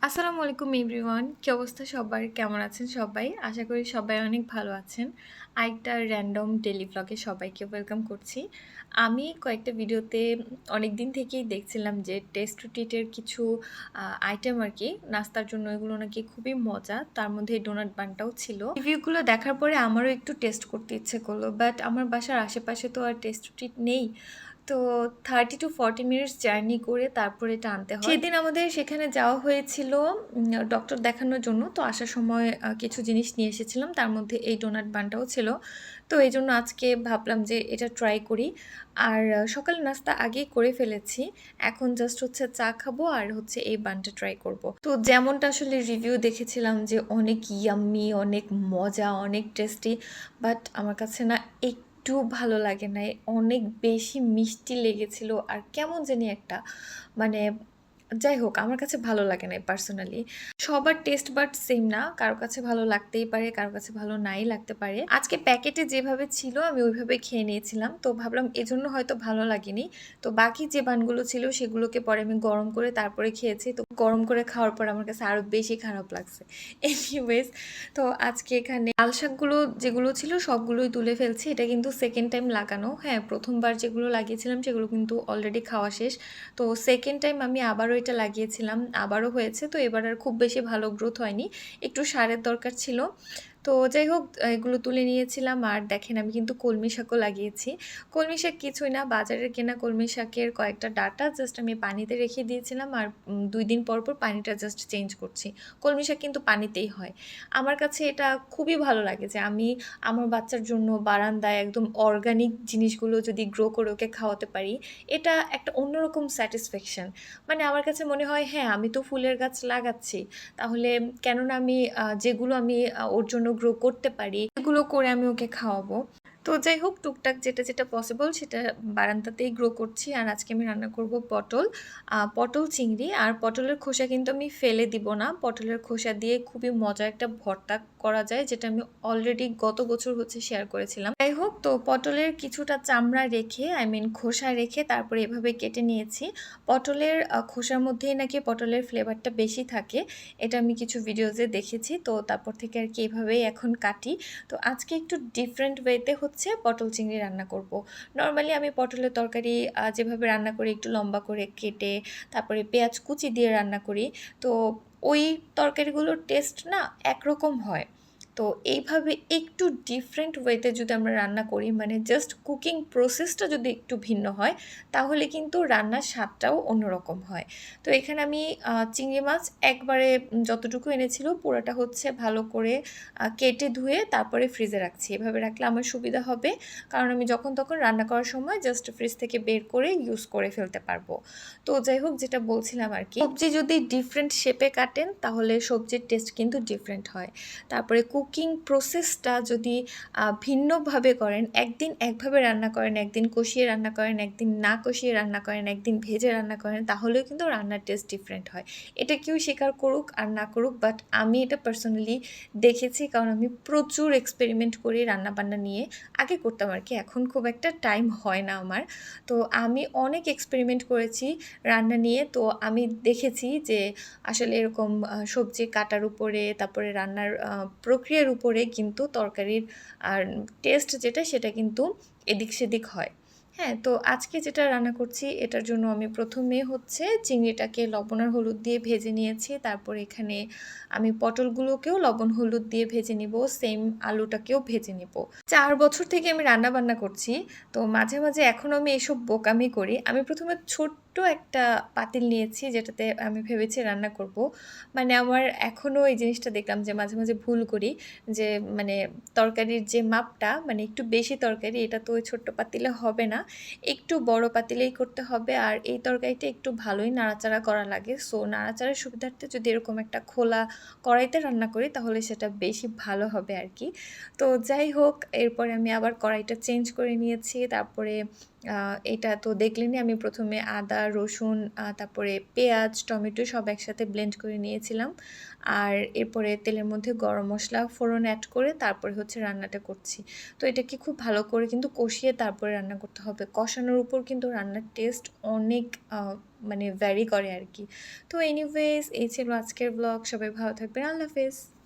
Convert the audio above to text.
আসসালামু আলাইকুম এভরিওয়ান। কি অবস্থা সবার? কেমন আছেন সবাই? আশা করি সবাই অনেক ভালো আছেন। আরেকটা র‍্যান্ডম ডেইলি ভ্লগে সবাইকে ওয়েলকাম করছি। আমি কয়েকটা ভিডিওতে অনেকদিন থেকেই দেখছিলাম যে টেস্ট ট্রিটের কিছু আইটেম আরকি নাস্তার জন্য এগুলো নাকি খুবই মজা। তার মধ্যে এই ডোনাট বানটাও ছিল। রিভিউগুলো দেখার পরে আমারও একটু টেস্ট করতে ইচ্ছে করলো। বাট আমার বাসার আশেপাশে তো আর টেস্ট ট্রিট নেই। তো 30 to 40 মিনিটস জার্নি করে তারপরে এটা আনতে হয়। সেদিন আমাদের সেখানে যাওয়া হয়েছিল ডক্টর দেখানোর জন্য। তো আসার সময় কিছু জিনিস নিয়ে এসেছিলাম। তার মধ্যে এই ডোনাট বানটাও ছিল। তো এইজন্য আজকে ভাবলাম যে এটা ট্রাই করি। আর সকালের নাস্তা আগেই করে ফেলেছি। এখন জাস্ট হচ্ছে চা খাবো আর হচ্ছে এই বানটা ট্রাই করব। তো যেমনটা আসলে রিভিউ দেখেছিলাম যে অনেক ইয়াম্মি, অনেক মজা, অনেক টেস্টি। বাট আমার কাছে না একটু ভালো লাগে নাই। অনেক বেশি মিষ্টি লেগেছিল আর কেমন জানি একটা মানে যাই হোক আমার কাছে ভালো লাগে নাই পার্সোনালি। সবার টেস্ট বাট সেম না। কারো কাছে ভালো লাগতেই পারে, কারো কাছে ভালো নাই লাগতে পারে। আজকে প্যাকেটে যেভাবে ছিল আমি ওইভাবে খেয়ে নিয়েছিলাম। তো ভাবলাম এজন্য হয়তো ভালো লাগেনি। তো বাকি যে বানগুলো ছিল সেগুলোকে পরে আমি গরম করে তারপরে খেয়েছি। তো গরম করে খাওয়ার পর আমার কাছে আরও বেশি খারাপ লাগছে। এনিওয়েজ তো আজকে এখানে লাল শাকগুলো যেগুলো ছিল সবগুলোই তুলে ফেলছি। এটা কিন্তু সেকেন্ড টাইম লাগানো। হ্যাঁ, প্রথমবার যেগুলো লাগিয়েছিলাম সেগুলো কিন্তু অলরেডি খাওয়া শেষ। তো সেকেন্ড টাইম আমি আবারও এটা লাগিয়েছিলাম, আবারও হয়েছে। তো এবার আর খুব বেশি ভালো গ্রোথ হয়নি, একটু সারের দরকার ছিল। তো যাই হোক এগুলো তুলে নিয়েছিলাম। আর দেখেন আমি কিন্তু কলমি শাকও লাগিয়েছি। কলমি শাক কিছুই না, বাজারের কেনা কলমি শাকের কয়েকটা ডাঁটা জাস্ট আমি পানিতে রেখে দিয়েছিলাম আর 2 দিন পর পর পানিটা জাস্ট চেঞ্জ করছি। কলমি শাক কিন্তু পানিতেই হয়। আমার কাছে এটা খুবই ভালো লাগে যে আমি আমার বাচ্চার জন্য বারান্দায় একদম অর্গানিক জিনিসগুলো যদি গ্রো করে ওকে খাওয়াতে পারি, এটা একটা অন্যরকম স্যাটিসফ্যাকশন। মানে আমার কাছে মনে হয় হ্যাঁ, আমি তো ফুলের গাছ লাগাচ্ছি। তাহলে কেন না আমি যেগুলো আমি ওর জন্য গ্রো করতে পারি, এগুলো করে আমি ওকে খাওয়াবো। তো যাই হোক টুকটাক যেটা পসিবল সেটা বারান্দাতেই গ্রো করছি। আর আজকে আমি রান্না করব পটল, পটল চিংড়ি। আর পটলের খোসা কিন্তু আমি ফেলে দিব না। পটলের খোসা দিয়ে খুবই মজার একটা ভর্তা করা যায়, যেটা আমি অলরেডি গত বছর হচ্ছে শেয়ার করেছিলাম। যাই হোক তো পটলের কিছুটা চামড়া রেখে খোসা রেখে তারপরে এভাবে কেটে নিয়েছি। পটলের খোসার মধ্যেই নাকি পটলের ফ্লেভারটা বেশি থাকে, এটা আমি কিছু ভিডিওতে দেখেছি। তো তারপর থেকে আর কি এভাবেই এখন কাটি। তো আজকে একটু ডিফারেন্ট ওয়েতে হচ্ছে পটল চিংড়ি রান্না করব। নর্মালি আমি পটলের তরকারি যেভাবে রান্না করি একটু লম্বা করে কেটে তারপরে পেঁয়াজ কুচি দিয়ে রান্না করি। তো ওই তরকারিগুলোর টেস্ট না একরকম হয়। তো এইভাবে একটু ডিফারেন্ট ওয়েতে যদি আমরা রান্না করি, মানে জাস্ট কুকিং প্রসেসটা যদি একটু ভিন্ন হয়, তাহলে কিন্তু রান্নার স্বাদটাও অন্যরকম হয়। তো এখানে আমি চিংড়ি মাছ একবারে যতটুকু এনেছিল পুরোটা হচ্ছে ভালো করে কেটে ধুয়ে তারপরে ফ্রিজে রাখছি। এভাবে রাখলে আমার সুবিধা হবে, কারণ আমি যখন তখন রান্না করার সময় জাস্ট ফ্রিজ থেকে বের করে ইউজ করে ফেলতে পারবো। তো যাই হোক যেটা বলছিলাম আর কি, সবজি যদি ডিফারেন্ট শেপে কাটেন তাহলে সবজির টেস্ট কিন্তু ডিফারেন্ট হয়। তারপরে কুকিং প্রসেসটা যদি ভিন্নভাবে করেন, একদিন একভাবে রান্না করেন, একদিন কষিয়ে রান্না করেন, একদিন না কষিয়ে রান্না করেন, একদিন ভেজে রান্না করেন, তাহলেও কিন্তু রান্নার টেস্ট ডিফারেন্ট হয়। এটা কেউ স্বীকার করুক আর না করুক, বাট আমি এটা পার্সোনালি দেখেছি, কারণ আমি প্রচুর এক্সপেরিমেন্ট করি রান্নাবান্না নিয়ে। আগে করতাম আর কি, এখন খুব একটা টাইম হয় না আমার। তো আমি অনেক এক্সপেরিমেন্ট করেছি রান্না নিয়ে। তো আমি দেখেছি যে আসলে এরকম সবজি কাটার উপরে তারপরে রান্নার প্রক্রিয়ার উপরে কিন্তু তরকারির আর টেস্ট যেটা সেটা কিন্তু এদিক সেদিক হয়। হ্যাঁ, তো আজকে যেটা রান্না করছি এটার জন্য আমি প্রথমে হচ্ছে চিংড়িটাকে লবণ আর হলুদ দিয়ে ভেজে নিয়েছি। তারপর এখানে আমি পটলগুলোকেও লবণ হলুদ দিয়ে ভেজে নিব, সেম আলুটাকেও ভেজে নিব। 4 বছর থেকে আমি রান্না বান্না করছি। তো মাঝে মাঝে এখনও আমি এসব বোকামি করি। আমি প্রথমে ছোট্ট একটা পাতিল নিয়েছি যেটাতে আমি ভেবেছি রান্না করব। মানে আমার এখনও এই জিনিসটা দেখলাম যে মাঝে মাঝে ভুল করি, যে মানে তরকারির যে মাপটা, মানে একটু বেশি তরকারি এটা তো ওই ছোট্ট পাতিলে হবে না, একটু বড় পাতিলেই করতে হবে। আর এই তরকারিটা একটু ভালোই নাড়াচাড়া করা লাগে। সো নাড়াচাড়ার সুবিধার্থে যদি এরকম একটা খোলা কড়াইতে রান্না করি তাহলে সেটা বেশি ভালো হবে আর কি। তো যাই হোক এরপরে আমি আবার কড়াইটা চেঞ্জ করে নিয়েছি। তারপরে এটা তো দেখলেনই আমি ১ম এ আদা, রসুন তারপরে পেঁয়াজ, টমেটো সব একসাথে ব্লেন্ড করে নিয়েছিলাম। আর এরপরে তেলের মধ্যে গরম মসলা ফোড়ন এড করে তারপরে হচ্ছে রান্নাটা করছি। তো এটাকে খুব ভালো করে কিন্তু কষিয়ে তারপরে রান্না করতে হবে। কষানোর উপর কিন্তু রান্নার টেস্ট অনেক আ মানে ভ্যারি করে আরকি। তো এনিওয়েজ এই ছিল আজকের ব্লগ। সবাই ভালো থাকবেন। আল্লাহ হাফেজ।